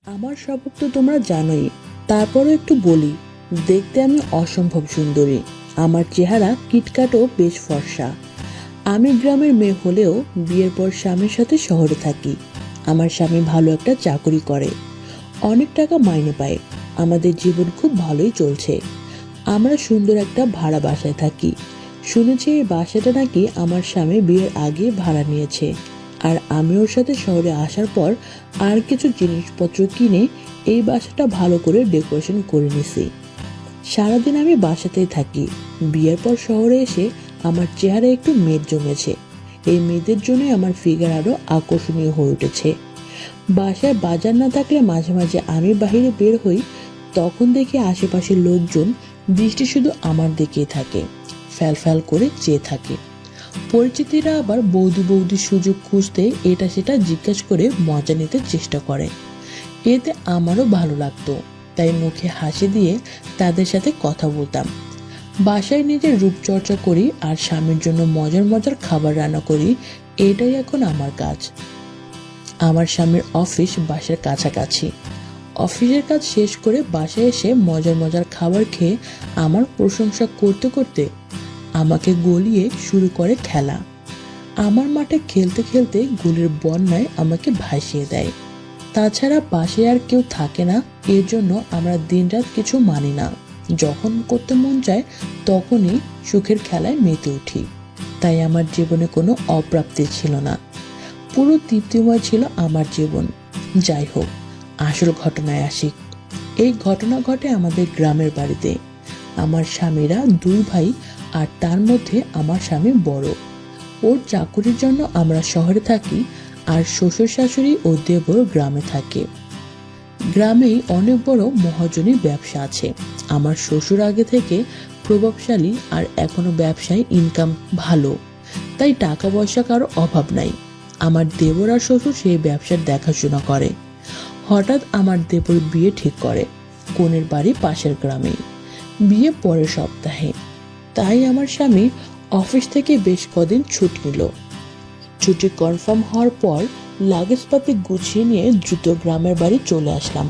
আমার স্বভাব তো তোমরা জানোই, তারপরও একটু বলি। দেখতে আমি অসম্ভব সুন্দরী। আমার চেহারা কিটকাটও বেশ ফর্সা। আমি গ্রামের মেয়ে হলেও বিয়ের পর স্বামীর সাথে শহরে থাকি। আমার স্বামী ভালো একটা চাকরি করে, অনেক টাকা মাইনে পায়। আমাদের জীবন খুব ভালোই চলছে। আমরা সুন্দর একটা ভাড়া বাসায় থাকি। শুনেছি এই বাসাটা নাকি আমার স্বামী বিয়ের আগে ভাড়া নিয়েছে। আর আমি ওর সাথে শহরে আসার পর আর কিছু জিনিসপত্র কিনে এই বাসাটা ভালো করে ডেকোরেশন করে নিছি। সারাদিন আমি বাসাতেই থাকি। বিয়ের পর শহরে এসে আমার চেহারা একটু মেদ জমেছে। এই মেয়েদের জন্যই আমার ফিগার আরো আকর্ষণীয় হয়ে উঠেছে। বাসায় বাজার না থাকলে মাঝে মাঝে আমি বাইরে বের হই, তখন দেখি আশেপাশের লোকজন দৃষ্টি শুধু আমার দিকেই থাকে, ফ্যাল ফ্যাল করে চেয়ে থাকে। পরিচিতিরা আবার বৌদির সুযোগ খুঁজতে এটা সেটা জিজ্ঞেস করে মজা নিতে চেষ্টা করে। এতে আমারও ভালো লাগতো, তাই মুখে হাসি দিয়ে তাদের সাথে কথা বলতাম। বাসায় নিজের রূপচর্চা করি আর স্বামীর জন্য মজার মজার খাবার রান্না করি। এটাই এখন আমার কাজ। আমার স্বামীর অফিস বাসার কাছাকাছি। অফিসের কাজ শেষ করে বাসায় এসে মজার মজার খাবার খেয়ে আমার প্রশংসা করতে করতে আমাকে গলিয়ে শুরু করে খেলা। আমার মাঠে খেলতে খেলতে গুলির বন্যায় আমাকে ভাসিয়ে দেয়। তাছাড়া পাশে আর কেউ থাকে না, এর জন্য আমরা দিনরাত কিছু মানি না। যখন করতে মন চায় তখনই সুখের খেলায় মেতে উঠি। তাই আমার জীবনে কোনো অপ্রাপ্তি ছিল না, পুরো তৃপ্তিময় ছিল আমার জীবন। যাই হোক, আসল ঘটনায় আসি। এই ঘটনা ঘটে আমাদের গ্রামের বাড়িতে। আমার স্বামীরা দুই ভাই, আর তার মধ্যে আমার স্বামী বড়। ওর চাকুরির জন্য আমরা শহরে থাকি, আর শ্বশুর শাশুড়ি ও দেবর গ্রামে থাকে। গ্রামেই অনেক বড় মহাজনী ব্যবসা আছে। আমার শ্বশুর আগে থেকে প্রভাবশালী, আর এখনো ব্যবসায় ইনকাম ভালো, তাই টাকা পয়সা কারো অভাব নাই। আমার দেবর আর শ্বশুর সেই ব্যবসার দেখাশোনা করে। হঠাৎ আমার দেবর বিয়ে ঠিক করে। কনের বাড়ি পাশের গ্রামে, বিয়ে পরের সপ্তাহে। তাই আমার স্বামী অফিস থেকে বেশ কদিন ছুটি নিল। ছুটি কনফার্ম হওয়ার পর লাগেজপাতি গুছিয়ে নিয়ে দ্রুত গ্রামের বাড়ি চলে আসলাম।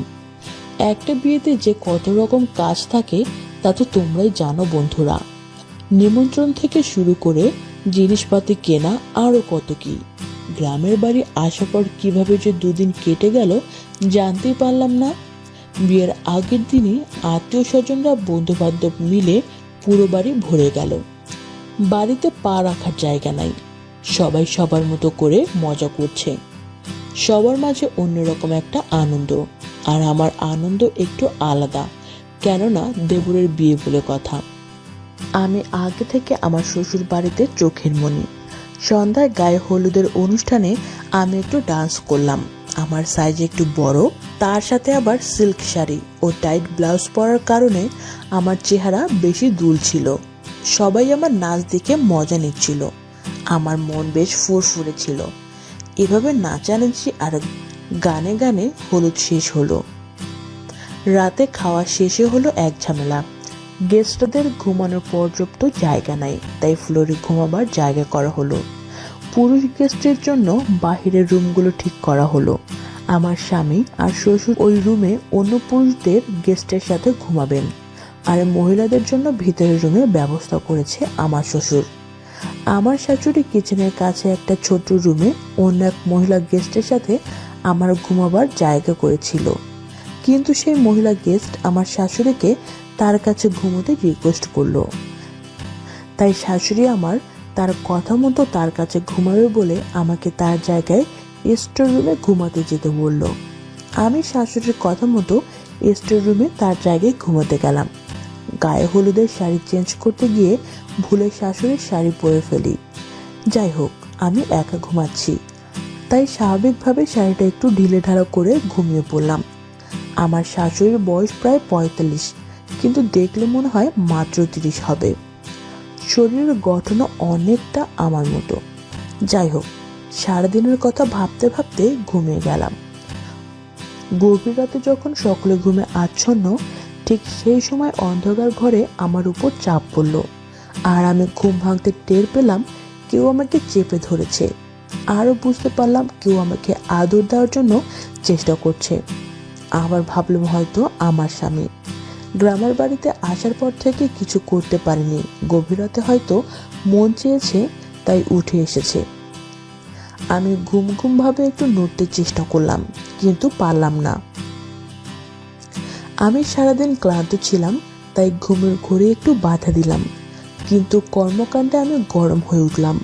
একটা বিয়েতে যে কত রকম কাজ থাকে তা তো তোমরাই জানো বন্ধুরা। নিমন্ত্রণ থেকে শুরু করে জিনিসপাতি কেনা, আরো কত কি। গ্রামের বাড়ি আসার পর কিভাবে যে দুদিন কেটে গেল জানতেই পারলাম না। বিয়ের আগের দিনই আত্মীয় স্বজনরা বন্ধু বান্ধব মিলে পুরো বাড়ি ভরে গেল। বাড়িতে পা রাখার জায়গা নাই। সবাই সবার মতো করে মজা করছে। সবার মাঝে অন্যরকম একটা আনন্দ। আর আমার আনন্দ একটু আলাদা, কেননা দেবরের বিয়ে বলে কথা। আমি আগে থেকে আমার শ্বশুর বাড়িতে চোখের মনি। সন্ধ্যায় গায়ে হলুদের অনুষ্ঠানে আমি একটু ডান্স করলাম। আমার সাইজ একটু বড়, তার সাথে আবার সিল্ক শাড়ি ও টাইট ব্লাউজ পরার কারণে আমার চেহারা বেশি দুল ছিল। সবাই আমার নাচ দেখে মজা নিচ্ছিল। আমার মন বেশ ফুরফুরে ছিল। এভাবে নাচানাচি আর গানে গানে হলুদ শেষ হলো। রাতে খাওয়া শেষে হলো এক ঝামেলা। গেস্টদের ঘুমানোর পর্যাপ্ত জায়গা নাই, তাই ফ্লোরে ঘুমাবার জায়গা করা হলো। পুরুষ গেস্টের জন্য বাহিরের রুমগুলো ঠিক করা হলো। আমার স্বামী আর শ্বশুর ওই রুমে অন্য পুরুষদের গেস্টের সাথে ঘুমাবেন, আর মহিলাদের জন্য ভিতরের রুমের ব্যবস্থা করেছে আমার শ্বশুর। আমার শাশুড়ি কিচেনের কাছে একটা ছোট রুমে অন্য এক মহিলা গেস্টের সাথে আমার ঘুমাবার জায়গা করেছিল। কিন্তু সেই মহিলা গেস্ট আমার শাশুড়িকে তার কাছে ঘুমোতে রিকোয়েস্ট করলো। তাই শাশুড়ি আমার তার কথা মতো তার কাছে ঘুমাবে বলে আমাকে তার জায়গায় স্টোর রুমে ঘুমাতে যেতে বলল। আমি শাশুড়ির কথা মতো স্টোর রুমে তার জায়গায় ঘুমাতে গেলাম। গায়ে হলুদের শাড়ি চেঞ্জ করতে গিয়ে ভুলে শাশুড়ির শাড়ি পরে ফেলি। যাই হোক, আমি একা ঘুমাচ্ছি, তাই স্বাভাবিকভাবে শাড়িটা একটু ঢিলে ঢালা করে ঘুমিয়ে পড়লাম। আমার শাশুড়ির বয়স প্রায় 45, কিন্তু দেখলে মনে হয় মাত্র 30 হবে। শরীরের গঠনও অনেকটা আমার মতো। যাই হোক, সারাদিনের কথা ভাবতে ভাবতে ঘুমিয়ে গেলাম। গভীর রাতে যখন সকলে ঘুমে আচ্ছন্ন, ঠিক সেই সময় অন্ধকার ঘরে আমার উপর চাপ পড়ল। আর আমি ঘুম ভাঙতে টের পেলাম কেউ আমাকে চেপে ধরেছে। আরও বুঝতে পারলাম কেউ আমাকে আদর দেওয়ার জন্য চেষ্টা করছে। আবার ভাবলাম হয়তো আমার স্বামী। গ্রামের বাড়িতে আসার পর থেকে কিছু করতে পারিনি, গভীর রাতে হয়তো মন চেয়েছে তাই উঠে এসেছে। আমি ঘুম ঘুম ভাবে একটু নড়তে চেষ্টা করলাম, কিন্তু পারলাম না। আমি সারাদিন ক্লান্ত ছিলাম, তাই ঘুমের ঘোরে একটু বাধা দিলাম, কিন্তু কর্মকাণ্ডে আমি গরম হয়ে উঠলাম।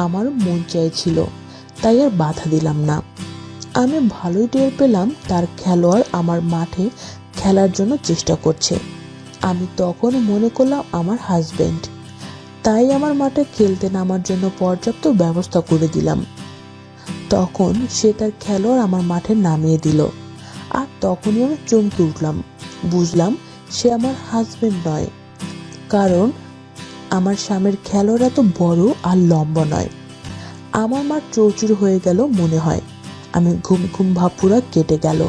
আমার মন চাইছিল, তাই আর বাধা দিলাম না। আমি ভালোই টের পেলাম তার খেলোয়াড় আমার মাঠে খেলার জন্য চেষ্টা করছে। আমি তখন মনে করলাম আমার হাজবেন্ড, তাই আমার মাঠে খেলতে নামার জন্য পর্যাপ্ত ব্যবস্থা করে দিলাম। তখন সে তার খেলোয়াড় আমার মাঠে নামিয়ে দিল, আর তখনই আমি চমকে উঠলাম। বুঝলাম সে আমার হাজবেন্ড নয়, কারণ আমার স্বামীর খেলোয়াড় এত বড় আর লম্বা নয়। আমার মাঠ চৌচুর হয়ে গেল মনে হয়। আমি ঘুম ঘুম ভাব পুরা কেটে গেল।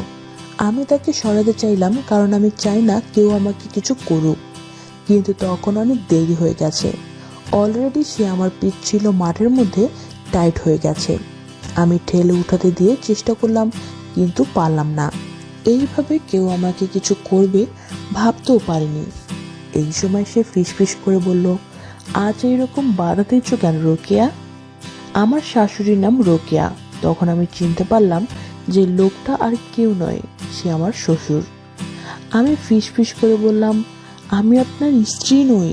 আমি তাকে সরাতে চাইলাম, কারণ আমি চাই না কেউ আমাকে কিছু করুক, কিন্তু তখন অনেক দেরি হয়ে গেছে। অলরেডি সে আমার পিঠ ছিল মাঠের মধ্যে টাইট হয়ে গেছে। আমি ঠেলে উঠাতে দিয়ে চেষ্টা করলাম, কিন্তু পারলাম না। এইভাবে কেউ আমাকে কিছু করবে ভাবতেও পারিনি। এই সময় সে ফিসফিস করে বলল, আজ এইরকম বাধা দিচ্ছ কেন রোকেয়া? আমার শাশুড়ির নাম রোকেয়া। তখন আমি চিনতে পারলাম যে লোকটা আর কেউ নয়, সে আমার শ্বশুর। আমি ফিসফিস করে বললাম, আমি আপনার স্ত্রী নই।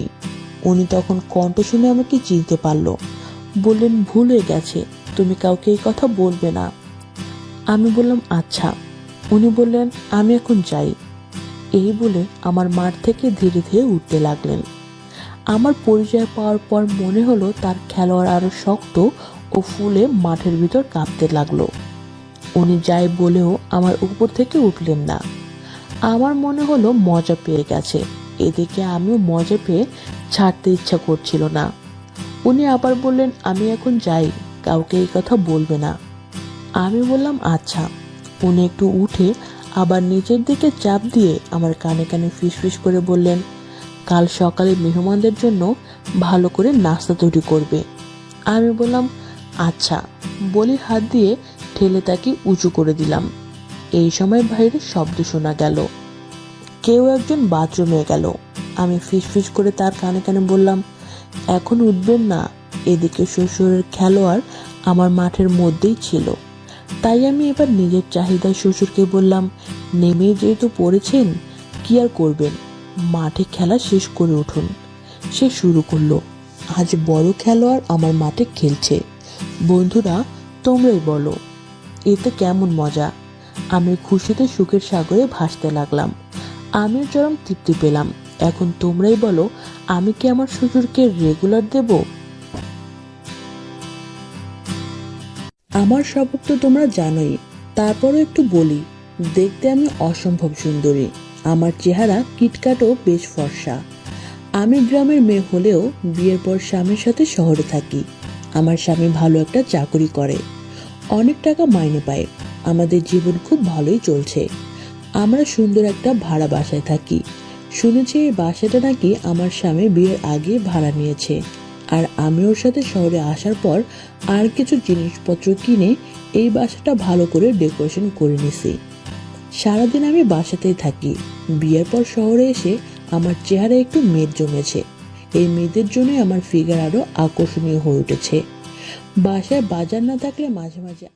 উনি তখন কণ্ঠ শুনে আমাকে চিনতে পারলো। বললেন, ভুল হয়ে গেছে, তুমি কাউকে এই কথা বলবে না। আমি বললাম, আচ্ছা। উনি বললেন, আমি এখন যাই। এই বলে আমার মাঠ থেকে ধীরে ধীরে উঠতে লাগলেন। আমার পরিচয় পাওয়ার পর মনে হলো তার খেলোয়াড় আরো শক্ত ও ফুলে মাঠের ভিতর কাঁপতে লাগলো। উনি যাই বলেও আমার উপর থেকে উঠলেন না। আমার মনে হলো মজা পেয়ে গেছে। এদিকে আমিও মজা পেয়ে ছাড়তে ইচ্ছা করছিল না। উনি আবার বললেন, আমি এখন যাই, কাউকে এই কথা বলবে না। আমি বললাম, আচ্ছা। উনি একটু উঠে আবার নিচের দিকে চাপ দিয়ে আমার কানে কানে ফিসফিস করে বললেন, কাল সকালে মেহমানদের জন্য ভালো করে নাস্তা তৈরি করবে। আমি বললাম, আচ্ছা বলি হাত দিয়ে ঠেলে তাকে উঁচু করে দিলাম। এই সময় বাইরে শব্দ শোনা গেল, কেউ একজন বাথরুমে গেল। আমি ফিসফিস করে তার কানে কানে বললাম, এখন উঠবেন না। এদিকে শ্বশুরের খেলোয়াড় আমার মাঠের মধ্যেই ছিল, তাই আমি এবার নিজের চাহিদায় শ্বশুরকে বললাম, নেমে যেহেতু পড়েছেন, কি আর করবেন, মাঠে খেলা শেষ করে উঠুন। সে শুরু করলো, আজ বড় খেলোয়াড় আমার মাঠে খেলছে, বন্ধুরা তোমরাই বলো এতে কেমন মজা। আমি খুশিতে সুখের সাগরে ভাসতে লাগলাম। আমি চরম তৃপ্তি পেলাম। এখন তোমরাই বলো, আমি কি আমার শ্বশুরকে রেগুলার দেব? আমার স্বভাব তো তোমরা জানোই, তারপরও একটু বলি। দেখতে আমি অসম্ভব সুন্দরী, আমার চেহারা কিটকাটও বেশ ফর্সা। আমি গ্রামের মেয়ে হলেও বিয়ের পর স্বামীর সাথে শহরে থাকি। আমার স্বামী ভালো একটা চাকরি করে, অনেক টাকা মাইনে পায়। আমাদের জীবন খুব ভালোই চলছে। আমরা সুন্দর একটা ভাড়া বাসায় থাকি। শুনেছি এই বাসাটা নাকি আমার স্বামী বিয়ের আগে ভাড়া নিয়েছে, আর আমি ওর সাথে শহরে আসার পর আর কিছু জিনিসপত্র কিনে এই বাসাটা ভালো করে ডেকোরেশন করে নিছি। সারাদিন আমি বাসাতেই থাকি। বিয়ের পর শহরে এসে আমার চেহারা একটু মেদ জমেছে। এই মেয়েদের জন্য আমার ফিগার আরো আকর্ষণীয় হয়ে উঠেছে। বাসায় বাজার না থাকলে মাঝে মাঝে